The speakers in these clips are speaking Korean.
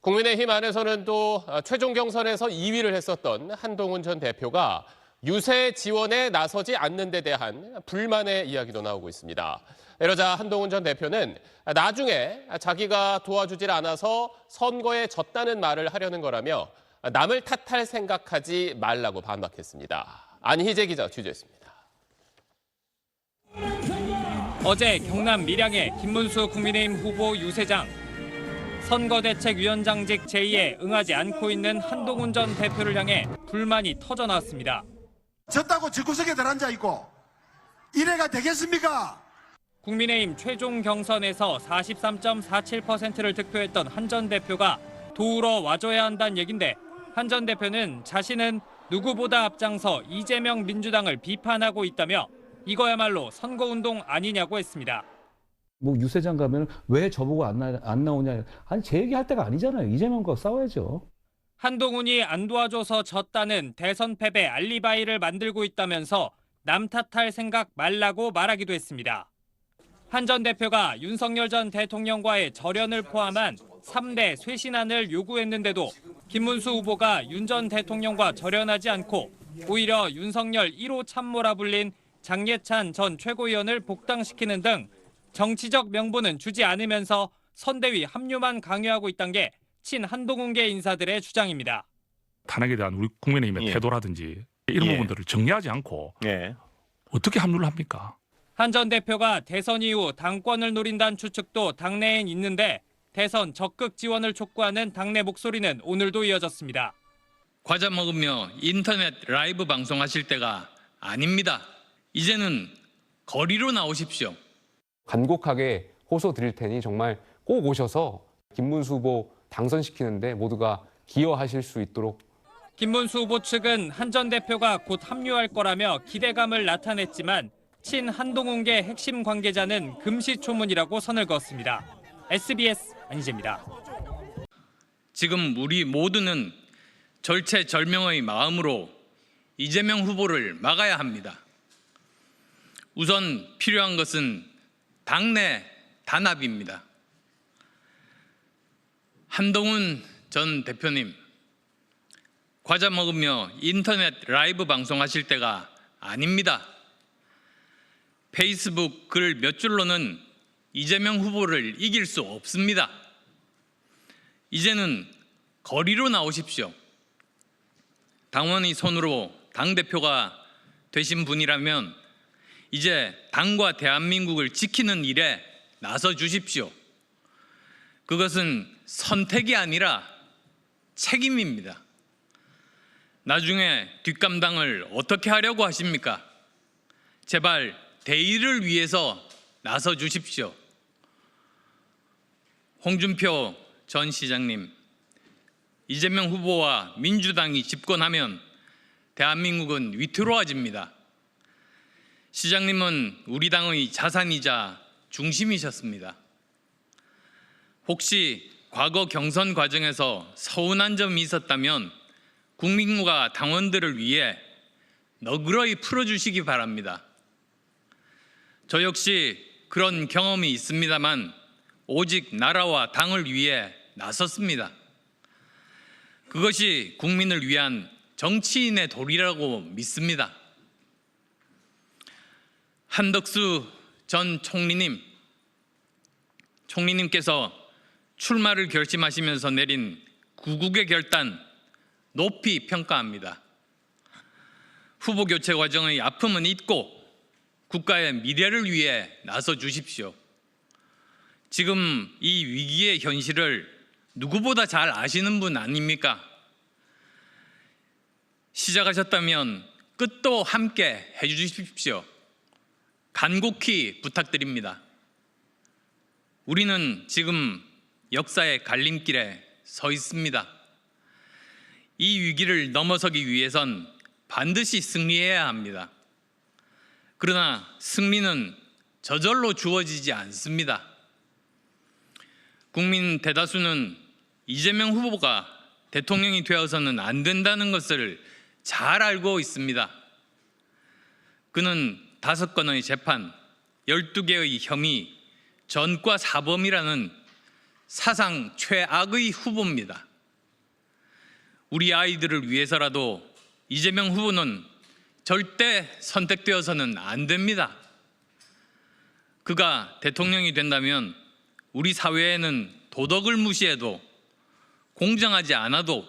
국민의힘 안에서는 또 최종 경선에서 2위를 했었던 한동훈 전 대표가 유세 지원에 나서지 않는 데 대한 불만의 이야기도 나오고 있습니다. 이러자 한동훈 전 대표는 나중에 자기가 도와주질 않아서 선거에 졌다는 말을 하려는 거라며 남을 탓할 생각하지 말라고 반박했습니다. 안희재 기자 취재했습니다. 어제 경남 밀양의 김문수 국민의힘 후보 유세장. 선거대책위원장직 제의에 응하지 않고 있는 한동훈 전 대표를 향해 불만이 터져나왔습니다. 졌다고 집구석에 들어앉아 있고 이래가 되겠습니까? 국민의힘 최종 경선에서 43.47%를 득표했던 한 전 대표가 도우러 와줘야 한다는 얘긴데 한 전 대표는 자신은 누구보다 앞장서 이재명 민주당을 비판하고 있다며 이거야말로 선거운동 아니냐고 했습니다. 뭐 유세장 가면 왜 저보고 안 나오냐. 아니 제 얘기할 때가 아니잖아요. 이재명과 싸워야죠. 한동훈이 안 도와줘서 졌다는 대선 패배 알리바이를 만들고 있다면서 남 탓할 생각 말라고 말하기도 했습니다. 한 전 대표가 윤석열 전 대통령과의 절연을 포함한 3대 쇄신안을 요구했는데도 김문수 후보가 윤 전 대통령과 절연하지 않고 오히려 윤석열 1호 참모라 불린 장예찬 전 최고위원을 복당시키는 등 정치적 명분은 주지 않으면서 선대위 합류만 강요하고 있다는 게 친한동훈계 인사들의 주장입니다. 탄핵에 대한 우리 국민의힘의 태도라든지 이런 부분들을 정리하지 않고 어떻게 합류를 합니까? 한 전 대표가 대선 이후 당권을 노린다는 추측도 당내엔 있는데 대선 적극 지원을 촉구하는 당내 목소리는 오늘도 이어졌습니다. 과자 먹으며 인터넷 라이브 방송하실 때가 아닙니다. 이제는 거리로 나오십시오. 간곡하게 호소 드릴 테니 정말 꼭 오셔서 김문수 후보 당선시키는데 모두가 기여하실 수 있도록. 김문수 후보 측은 한 전 대표가 곧 합류할 거라며 기대감을 나타냈지만 친 한동훈계 핵심 관계자는 금시초문이라고 선을 그었습니다. SBS 안희재입니다. 지금 우리 모두는 절체절명의 마음으로 이재명 후보를 막아야 합니다. 우선 필요한 것은 당내 단합입니다. 한동훈 전 대표님, 과자 먹으며 인터넷 라이브 방송하실 때가 아닙니다. 페이스북 글 몇 줄로는 이재명 후보를 이길 수 없습니다. 이제는 거리로 나오십시오. 당원의 손으로 당대표가 되신 분이라면 이제 당과 대한민국을 지키는 일에 나서 주십시오. 그것은 선택이 아니라 책임입니다. 나중에 뒷감당을 어떻게 하려고 하십니까? 제발 대의를 위해서 나서 주십시오. 홍준표 전 시장님, 이재명 후보와 민주당이 집권하면 대한민국은 위태로워집니다. 시장님은 우리 당의 자산이자 중심이셨습니다. 혹시 과거 경선 과정에서 서운한 점이 있었다면 국민과 당원들을 위해 너그러이 풀어주시기 바랍니다. 저 역시 그런 경험이 있습니다만 오직 나라와 당을 위해 나섰습니다. 그것이 국민을 위한 정치인의 도리라고 믿습니다. 한덕수 전 총리님께서 출마를 결심하시면서 내린 구국의 결단 높이 평가합니다. 후보 교체 과정의 아픔은 잊고 국가의 미래를 위해 나서 주십시오. 지금 이 위기의 현실을 누구보다 잘 아시는 분 아닙니까? 시작하셨다면 끝도 함께 해주십시오. 간곡히 부탁드립니다. 우리는 지금 역사의 갈림길에 서 있습니다. 이 위기를 넘어서기 위해선 반드시 승리해야 합니다. 그러나 승리는 저절로 주어지지 않습니다. 국민 대다수는 이재명 후보가 대통령이 되어서는 안 된다는 것을 잘 알고 있습니다. 그는 5건의 재판, 12개의 혐의, 전과 사범이라는 사상 최악의 후보입니다. 우리 아이들을 위해서라도 이재명 후보는 절대 선택되어서는 안 됩니다. 그가 대통령이 된다면 우리 사회에는 도덕을 무시해도 공정하지 않아도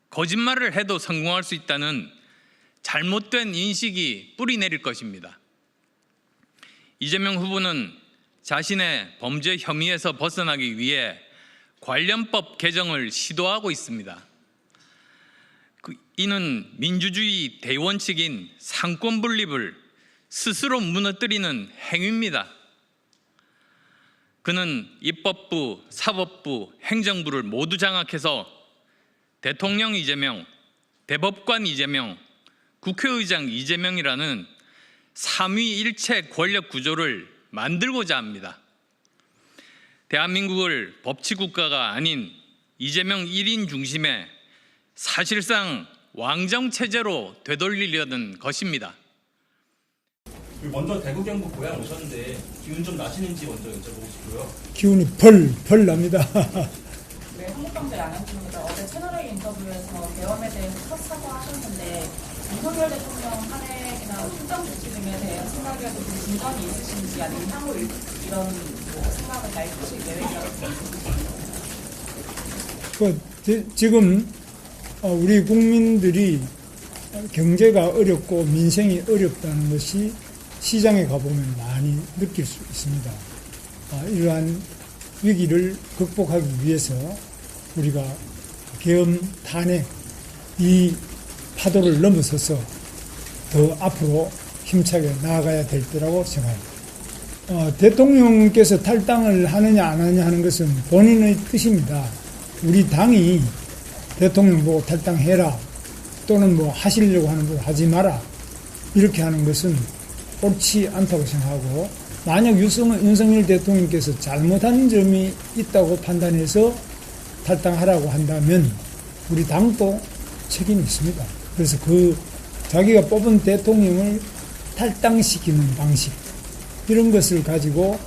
거짓말을 해도 성공할 수 있다는 잘못된 인식이 뿌리내릴 것입니다. 이재명 후보는 자신의 범죄 혐의에서 벗어나기 위해 관련법 개정을 시도하고 있습니다. 이는 민주주의 대원칙인 상권 분립을 스스로 무너뜨리는 행위입니다. 그는 입법부, 사법부, 행정부를 모두 장악해서 대통령 이재명, 대법관 이재명, 국회의장 이재명이라는 삼위일체 권력 구조를 만들고자 합니다. 대한민국을 법치국가가 아닌 이재명 1인 중심의 사실상 왕정체제로 되돌리려는 것입니다. 먼저 대구 경북 고향 오셨는데 기운 좀 나시는지 먼저 여쭤보고 싶고요. 기운이 펄 납니다. 네, 한국경제 안양팀입니다. 어제 채널A 인터뷰에서 계엄에 대해서 첫 사과하셨는데 윤석열 대통령 탄핵이나 출정 조치 등에 대한 생각에도 좀 진전이 있으신지 아니면 향후 이런 생각을 잘 푸실 계획이라고 지금 우리 국민들이 경제가 어렵고 민생이 어렵다는 것이 시장에 가보면 많이 느낄 수 있습니다. 이러한 위기를 극복하기 위해서 우리가 계엄, 탄핵, 이 파도를 넘어서서 더 앞으로 힘차게 나아가야 될 때라고 생각합니다. 대통령께서 탈당을 하느냐 안 하느냐 하는 것은 본인의 뜻입니다. 우리 당이 대통령 보고 탈당해라 또는 뭐 하시려고 하는 거 하지 마라 이렇게 하는 것은 옳지 않다고 생각하고, 만약 윤석열 대통령께서 잘못한 점이 있다고 판단해서 탈당하라고 한다면 우리 당도 책임이 있습니다. 그래서 자기가 뽑은 대통령을 탈당시키는 방식 이런 것을 가지고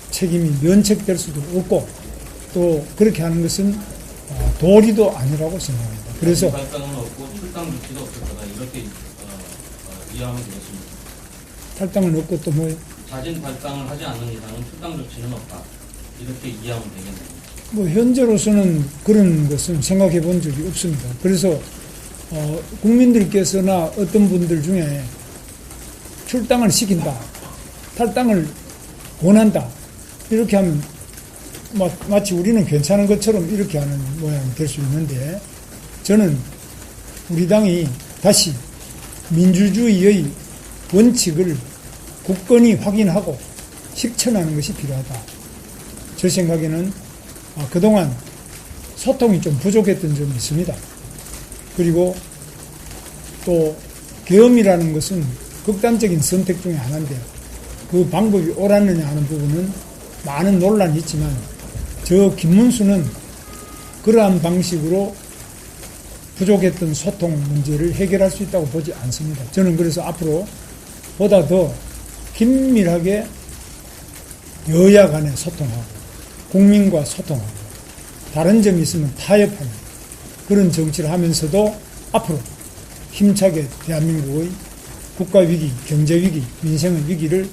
책임이 면책될 수도 없고 또 그렇게 하는 것은 도리도 아니라고 생각합니다. 그래서 탈당은 없고 출당 조치도 없을 거다 이렇게 이해하면 되겠습니다. 탈당은 없고 또 뭐 자진 탈당을 하지 않는 이상은 출당 조치는 없다 이렇게 이해하면 되겠네요. 뭐 현재로서는 그런 것은 생각해 본 적이 없습니다. 그래서 국민들께서나 어떤 분들 중에 출당을 시킨다, 탈당을 권한다 이렇게 하면 마치 우리는 괜찮은 것처럼 이렇게 하는 모양이 될 수 있는데, 저는 우리 당이 다시 민주주의의 원칙을 굳건히 확인하고 실천하는 것이 필요하다. 제 생각에는 그동안 소통이 좀 부족했던 점이 있습니다. 그리고 또 계엄이라는 것은 극단적인 선택 중에 하나인데 그 방법이 옳았느냐 하는 부분은 많은 논란이 있지만 저 김문수는 그러한 방식으로 부족했던 소통 문제를 해결할 수 있다고 보지 않습니다. 저는 그래서 앞으로 보다 더 긴밀하게 여야 간에 소통하고 국민과 소통하고 다른 점이 있으면 타협하는 그런 정치를 하면서도 앞으로 힘차게 대한민국의 국가위기, 경제위기, 민생의 위기를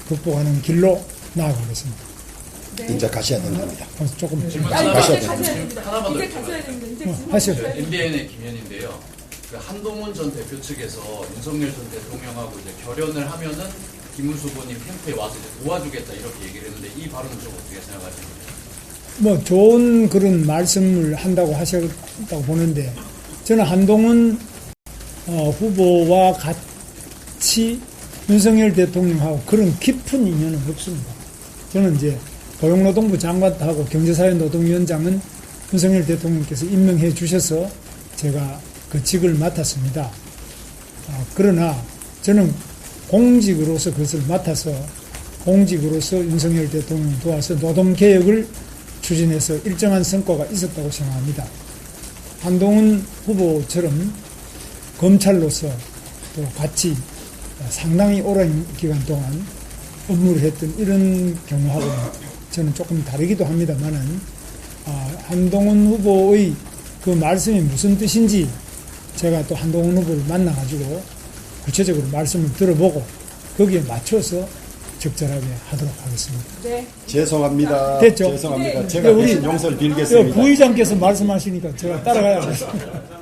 극복하는 길로 나아가겠습니다. 네. 이제 가셔야 된답니다. 조금 가셔야 됩니다. 하나만 더 여쭤볼게요. 하시죠. MBN의 김현인데요. 그 한동훈 전 대표 측에서 윤석열 전 대통령하고 이제 결연을 하면은 김문수 후보님 캠프에 와서 이제 도와주겠다 이렇게 얘기를 했는데 이 발언은 좀 어떻게 생각하십니까? 뭐 좋은 그런 말씀을 한다고 하셨다고 보는데 저는 한동훈 후보와 같이 윤석열 대통령하고 그런 깊은 인연은 없습니다. 저는 이제 고용노동부 장관하고 경제사회노동위원장은 윤석열 대통령께서 임명해 주셔서 제가 그 직을 맡았습니다. 그러나 저는 공직으로서 그것을 맡아서 공직으로서 윤석열 대통령을 도와서 노동개혁을 추진해서 일정한 성과가 있었다고 생각합니다. 한동훈 후보처럼 검찰로서 또 같이 상당히 오랜 기간 동안 업무를 했던 이런 경우하고는 저는 조금 다르기도 합니다만은 한동훈 후보의 그 말씀이 무슨 뜻인지 제가 또 한동훈 후보를 만나가지고 구체적으로 말씀을 들어보고 거기에 맞춰서 적절하게 하도록 하겠습니다. 네. 죄송합니다. 됐죠? 죄송합니다. 네. 제가 대신 용서를 빌겠습니다. 부의장께서 말씀하시니까 제가 따라가야 하겠습니다.